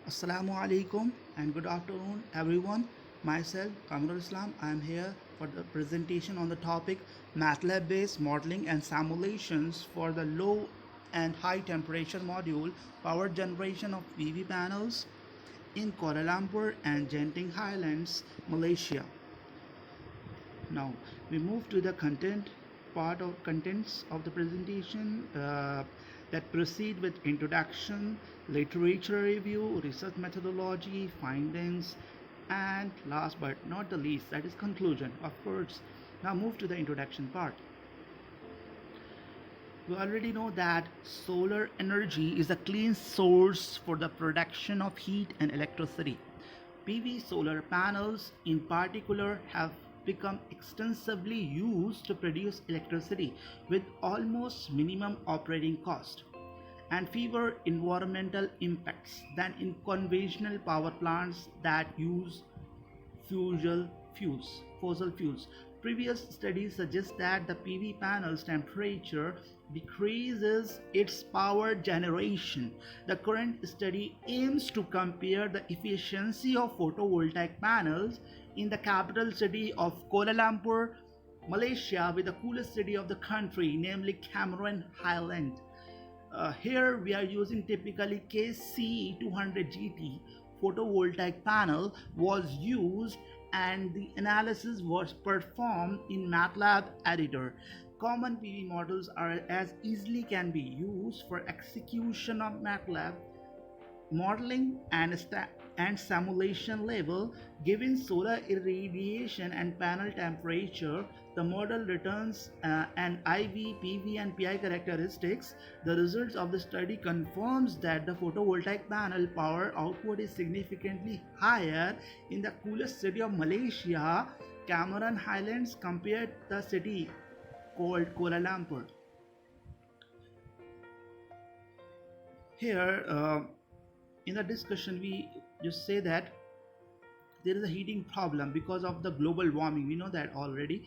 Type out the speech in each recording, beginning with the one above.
Assalamu alaikum and good afternoon everyone. Myself Cameron Islam. I am here for the presentation on the topic MATLAB-based modeling and simulations for the low and high temperature module power generation of PV panels in Kuala Lumpur and Genting Highlands, Malaysia. Now we move to the contents of the presentation that proceed with introduction, literature review, research methodology, findings, and last but not the least, that is conclusion. Of course, now move to the introduction part. We already know that solar energy is a clean source for the production of heat and electricity. PV solar panels in particular have become extensively used to produce electricity with almost minimum operating cost and fewer environmental impacts than in conventional power plants that use fossil fuels. Previous studies suggest that the PV panel's temperature decreases its power generation. The current study aims to compare the efficiency of photovoltaic panels in the capital city of Kuala Lumpur, Malaysia, with the coolest city of the country, namely Cameron Highlands. Here we are using typically KC200GT photovoltaic panel was used and the analysis was performed in MATLAB Editor. Common PV models are as easily can be used for execution of MATLAB modeling and simulation level. Given solar irradiation and panel temperature, the model returns an IV, PV and PI characteristics. The results of the study confirms that the photovoltaic panel power output is significantly higher in the coolest city of Malaysia, Cameron Highlands, compared to the city called Kuala Lumpur. Here, in the discussion, we just say that there is a heating problem because of the global warming. We know that already.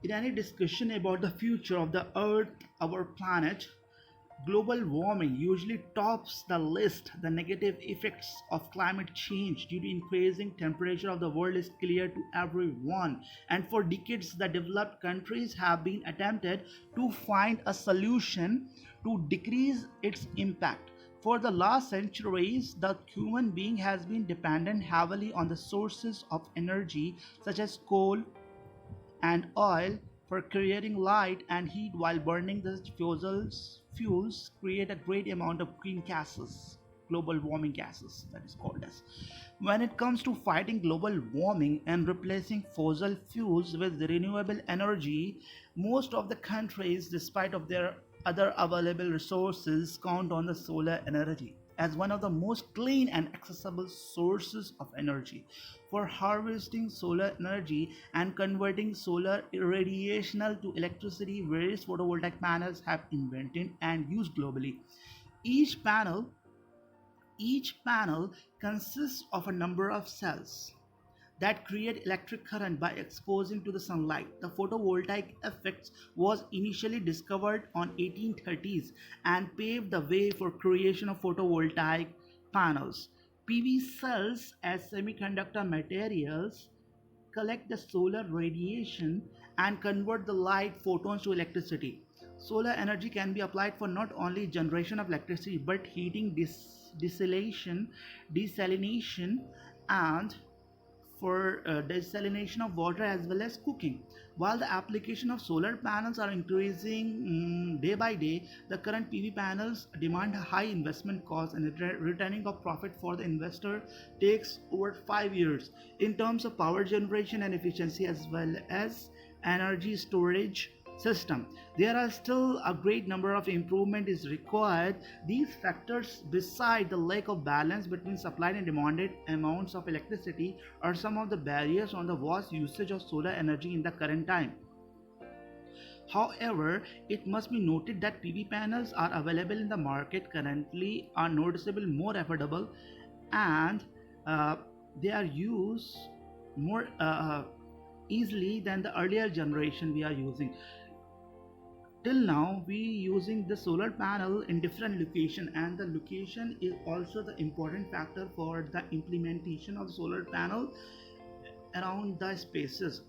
In any discussion about the future of the earth, our planet, global warming usually tops the list. The negative effects of climate change due to increasing temperature of the world is clear to everyone, and for decades the developed countries have been attempted to find a solution to decrease its impact. For the last centuries, the human being has been dependent heavily on the sources of energy such as coal and oil for creating light and heat, while burning the fuels create a great amount of green gases, global warming gases, that is called as. When it comes to fighting global warming and replacing fossil fuels with renewable energy, most of the countries, despite of their other available resources, count on the solar energy as one of the most clean and accessible sources of energy. For harvesting solar energy and converting solar irradiation to electricity, various photovoltaic panels have invented and used globally. Each panel each panel consists of a number of cells that create electric current by exposing to the sunlight. The photovoltaic effect was initially discovered on 1830s and paved the way for creation of photovoltaic panels. PV cells as semiconductor materials collect the solar radiation and convert the light photons to electricity. Solar energy can be applied for not only generation of electricity but heating, desalination, and for desalination of water as well as cooking. While the application of solar panels are increasing day by day, the current PV panels demand a high investment cost, and returning of profit for the investor takes over 5 years. In terms of power generation and efficiency as well as energy storage system, there are still a great number of improvement is required. These factors, beside the lack of balance between supplied and demanded amounts of electricity, are some of the barriers on the vast usage of solar energy in the current time. However, it must be noted that PV panels are available in the market currently are noticeably more affordable, and they are used more easily than the earlier generation we are using. till now we using the solar panel in different location, and the location is also the important factor for the implementation of solar panel around the spaces.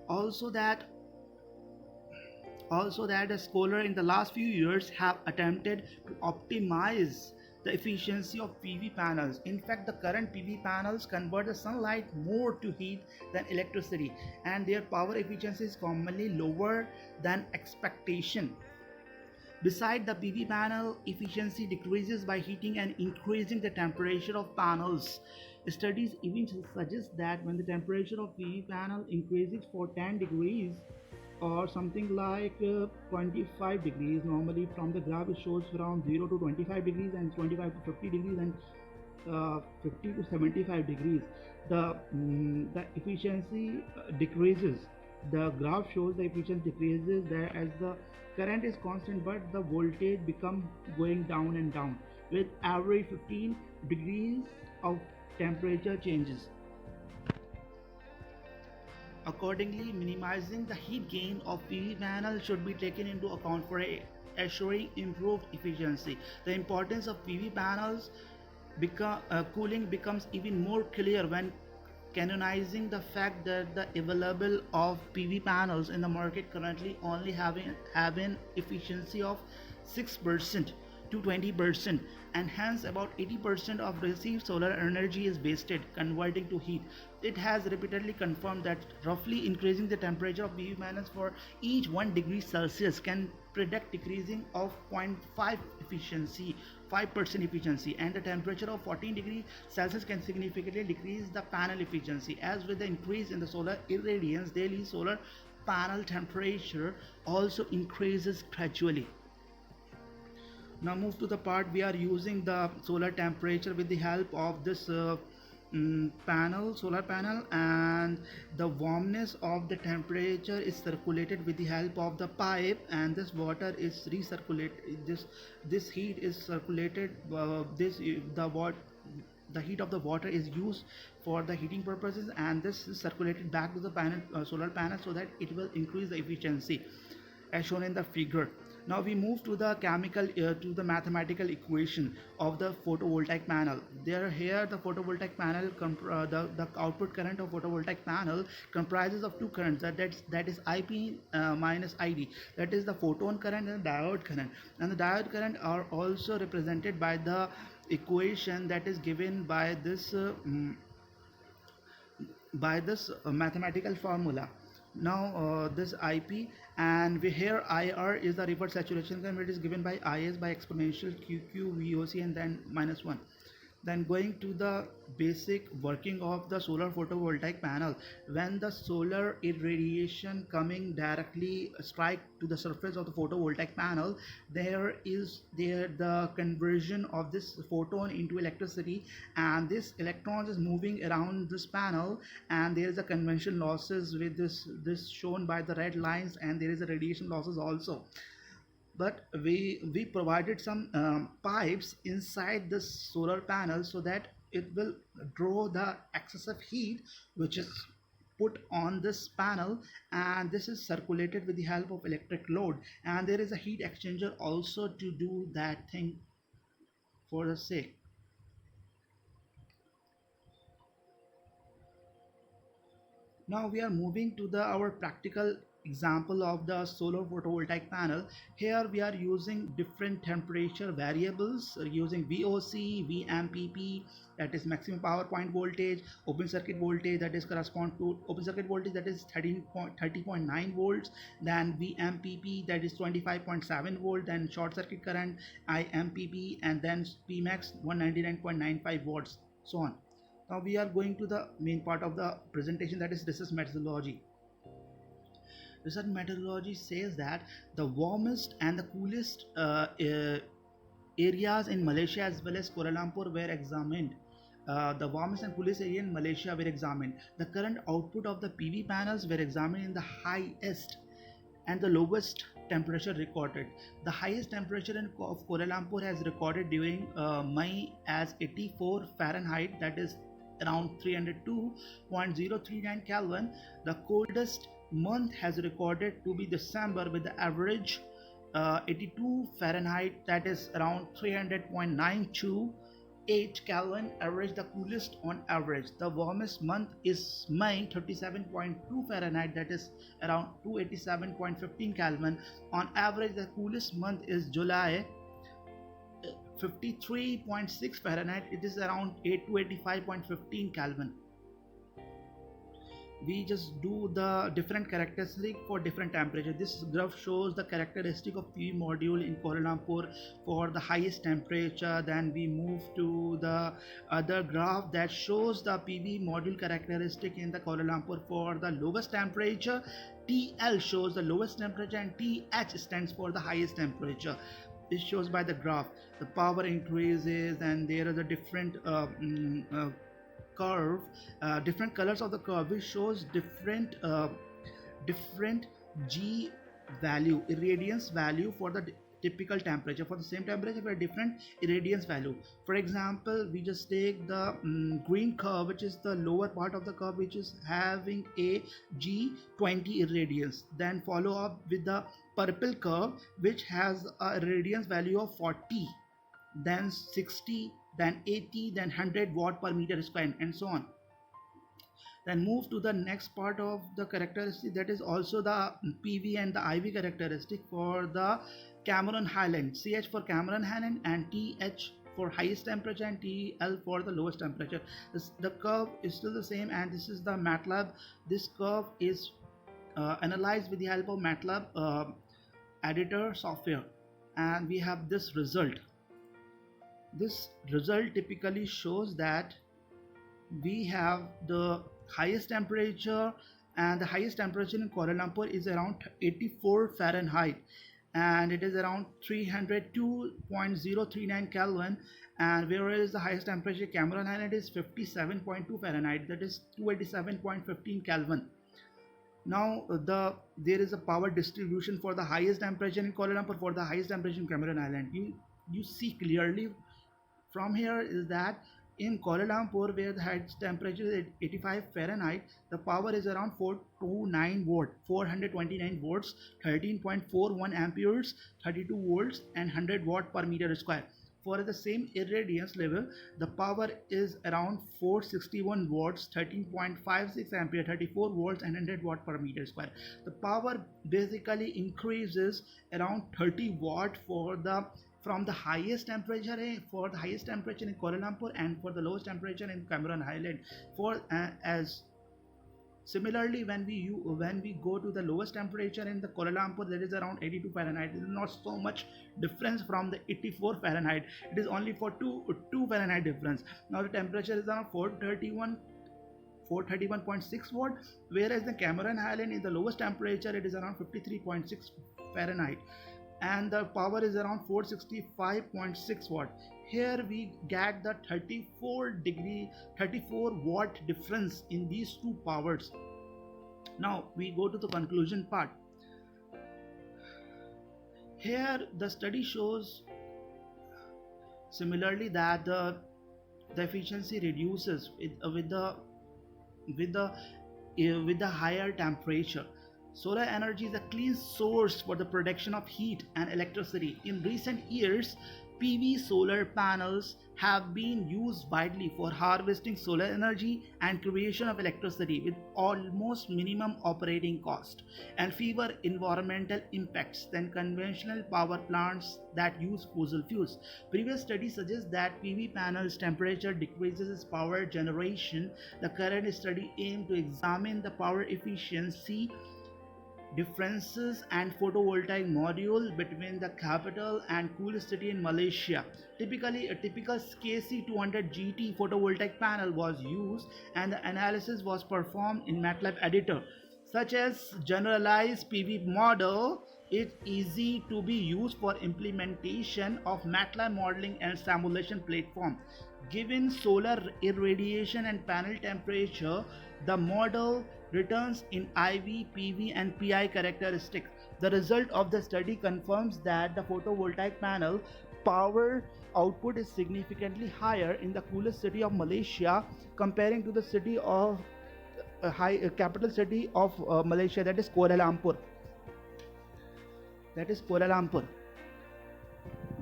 Also that the scholar in the last few years have attempted to optimize the efficiency of PV panels. In fact, the current PV panels convert the sunlight more to heat than electricity, and their power efficiency is commonly lower than expectation. Besides, the PV panel efficiency decreases by heating and increasing the temperature of panels. Studies even suggest that when the temperature of PV panel increases for 10 degrees or something like 25 degrees, normally from the graph it shows around 0 to 25 degrees and 25 to 50 degrees and 50 to 75 degrees, the efficiency decreases. The graph shows the efficiency decreases there as the current is constant, but the voltage become going down and down with every 15 degrees of temperature changes. Accordingly, minimizing the heat gain of PV panel should be taken into account for assuring improved efficiency. The importance of PV panels cooling becomes even more clear when canonizing the fact that the available of PV panels in the market currently only having efficiency of 6% to 20%, and hence about 80% of received solar energy is wasted converting to heat. It has repeatedly confirmed that roughly increasing the temperature of PV panels for each 1 degree Celsius can predict decreasing of 0.5 efficiency 5% efficiency, and the temperature of 14 degrees Celsius can significantly decrease the panel efficiency. As with the increase in the solar irradiance, daily solar panel temperature also increases gradually. Now move to the part we are using the solar temperature with the help of this solar panel, and the warmness of the temperature is circulated with the help of the pipe, and this water is recirculated. This heat is circulated. The heat of the water is used for the heating purposes, and this is circulated back to the solar panel, so that it will increase the efficiency as shown in the figure. Now we move to the to the mathematical equation of the photovoltaic panel. Here the photovoltaic panel, the output current of photovoltaic panel comprises of two currents, that is IP minus ID, that is the photon current and diode current. And the diode current are also represented by the equation that is given by this mathematical formula. Now this IP, and here IR is the reverse saturation current, which is given by IS by exponential QQ VOC and then -1. Then going to the basic working of the solar photovoltaic panel, when the solar irradiation coming directly strike to the surface of the photovoltaic panel, there the conversion of this photon into electricity, and this electrons is moving around this panel, and there is a convention losses with this shown by the red lines, and there is a radiation losses also. But we provided some pipes inside the solar panel so that it will draw the excessive heat which is put on this panel, and this is circulated with the help of electric load, and there is a heat exchanger also to do that thing for the sake. Now we are moving to our practical example of the solar photovoltaic panel. Here we are using different temperature variables using VOC, VMPP, that is maximum power point voltage, open circuit voltage, that is correspond to open circuit voltage, that is 30.9 volts, then VMPP, that is 25.7 volt, then short circuit current IMPP, and then Pmax 199.95 watts, so on. Now we are going to the main part of the presentation, that is research methodology. Research methodology says that the warmest and the coolest areas in Malaysia as well as Kuala Lumpur were examined. The warmest and coolest area in Malaysia were examined. The current output of the PV panels were examined in the highest and the lowest temperature recorded. The highest temperature of Kuala Lumpur has recorded during May as 84 Fahrenheit, that is around 302.039 Kelvin. The coldest month has recorded to be December with the average 82 Fahrenheit, that is around 300.928 Kelvin average, the coolest on average. The warmest month is May, 37.2 Fahrenheit, that is around 287.15 Kelvin on average. The coolest month is July, 53.6 Fahrenheit, it is around 8 to 85.15 Kelvin. We just do the different characteristic for different temperature. This graph shows the characteristic of PV module in Kuala Lumpur for the highest temperature. Then we move to the other graph that shows the PV module characteristic in the Kuala Lumpur for the lowest temperature. TL shows the lowest temperature and TH stands for the highest temperature. This shows by the graph the power increases, and there is a different curve, different colors of the curve, which shows different G value, irradiance value for the typical temperature. For the same temperature, for a different irradiance value. For example, we just take the green curve, which is the lower part of the curve, which is having a G20 irradiance. Then follow up with the purple curve, which has a irradiance value of 40, then 60, then 80, then 100 watt per meter square, and so on. Then move to the next part of the characteristic, that is also the PV and the IV characteristic for the Cameron Highlands. CH for Cameron Highlands and TH for highest temperature and TL for the lowest temperature. The curve is still the same, and this is the MATLAB. This curve is analyzed with the help of MATLAB Editor software, and we have this result. This result typically shows that we have the highest temperature, and the highest temperature in Kuala Lumpur is around 84 Fahrenheit, and it is around 302.039 Kelvin, and whereas the highest temperature Cameron Highlands is 57.2 Fahrenheit, that is 287.15 Kelvin. Now there is a power distribution for the highest temperature in Kuala Lumpur, for the highest temperature in Cameron Highlands. You see clearly from here is that in Kuala Lumpur, where the highest temperature is 85 Fahrenheit, the power is around 429 watt, 429 volts, 13.41 amperes, 32 volts, and 100 watt per meter square. For the same irradiance level, the power is around 461 watts, 13.56 ampere, 34 volts, and 100 watt per meter square. The power basically increases around 30 watt from the highest temperature in Kuala Lumpur and for the lowest temperature in Cameron Highlands. As similarly, when we go to the lowest temperature in the Kuala Lumpur, that is around 82 Fahrenheit. There is not so much difference from the 84 Fahrenheit. It is only for 2 Fahrenheit difference. Now the temperature is around 431.6 watt, whereas the Cameron Highlands in the lowest temperature, it is around 53.6 Fahrenheit, and the power is around 465.6 watt. Here we get the 34 watt difference in these two powers. Now we go to the conclusion part. Here the study shows similarly that the efficiency reduces with the higher temperature. Solar energy is a clean source for the production of heat and electricity. In recent years, PV solar panels have been used widely for harvesting solar energy and creation of electricity with almost minimum operating cost and fewer environmental impacts than conventional power plants that use fossil fuels. Previous studies suggest that PV panels' temperature decreases its power generation. The current study aims to examine the power efficiency differences and photovoltaic module between the capital and coolest city in Malaysia. Typically, a typical KC200GT Photovoltaic Panel was used, and the analysis was performed in MATLAB Editor. Such as generalized PV model, it's easy to be used for implementation of MATLAB modeling and simulation platform. Given solar irradiation and panel temperature, the model returns in IV, PV, and PI characteristics. The result of the study confirms that the photovoltaic panel power output is significantly higher in the coolest city of Malaysia comparing to the city of capital city of Malaysia, that is Kuala Lumpur.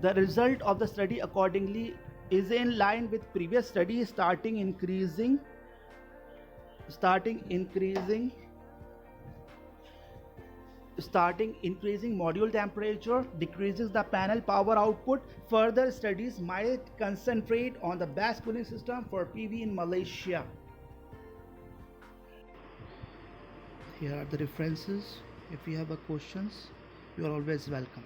The result of the study accordingly is in line with previous studies, starting increasing module temperature decreases the panel power output. Further studies might concentrate on the best cooling system for PV in Malaysia. Here are the references. If you have questions, you are always welcome.